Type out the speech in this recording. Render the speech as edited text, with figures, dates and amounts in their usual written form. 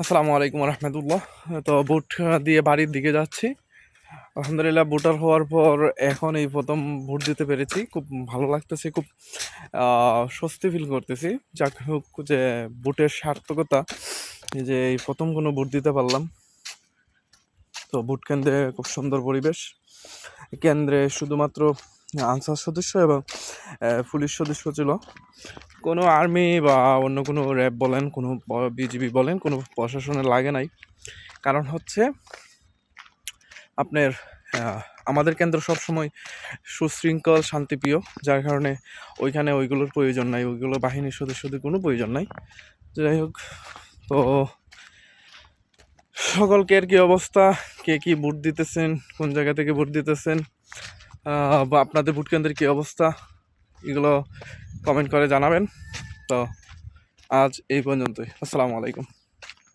আসসালামু আলাইকুম রহমতুল্লাহ। তো বুট দিয়ে বাড়ির দিকে যাচ্ছি। আলহামদুলিল্লাহ, ভোটার হওয়ার পর এখন এই প্রথম ভোট দিতে পেরেছি। খুব ভালো লাগতেছে, খুব স্বস্তি ফিল করতেছি। যাক হোক, যে ভোটের সার্থকতা, যে এই প্রথম কোনো ভোট দিতে পারলাম। তো ভোট কেন্দ্রে খুব সুন্দর পরিবেশ। কেন্দ্রে শুধুমাত্র আনসার সদস্য এবং পুলিশ সদস্য ছিল। কোনো আর্মি বা অন্য কোনো র্যাব বলেন, কোনো বিজিবি বলেন, কোনো প্রশাসনের লাগে নাই। কারণ হচ্ছে আপনার আমাদের কেন্দ্র সবসময় সুশৃঙ্খল, শান্তিপ্রিয়, যার কারণে ওইখানে ওইগুলোর প্রয়োজন নাই, ওইগুলো বাহিনীর সদস্যদের কোনো প্রয়োজন নাই। যাই হোক, তো সকলকে আর কি অবস্থা, কে কি ভোট দিতেছেন, কোন জায়গা থেকে ভোট দিতেছেন, বা আপনাদের ভোট কেন্দ্রের কী অবস্থা, এগুলো কমেন্ট করে জানাবেন। তো আজ এই পর্যন্তই। আসসালামু আলাইকুম।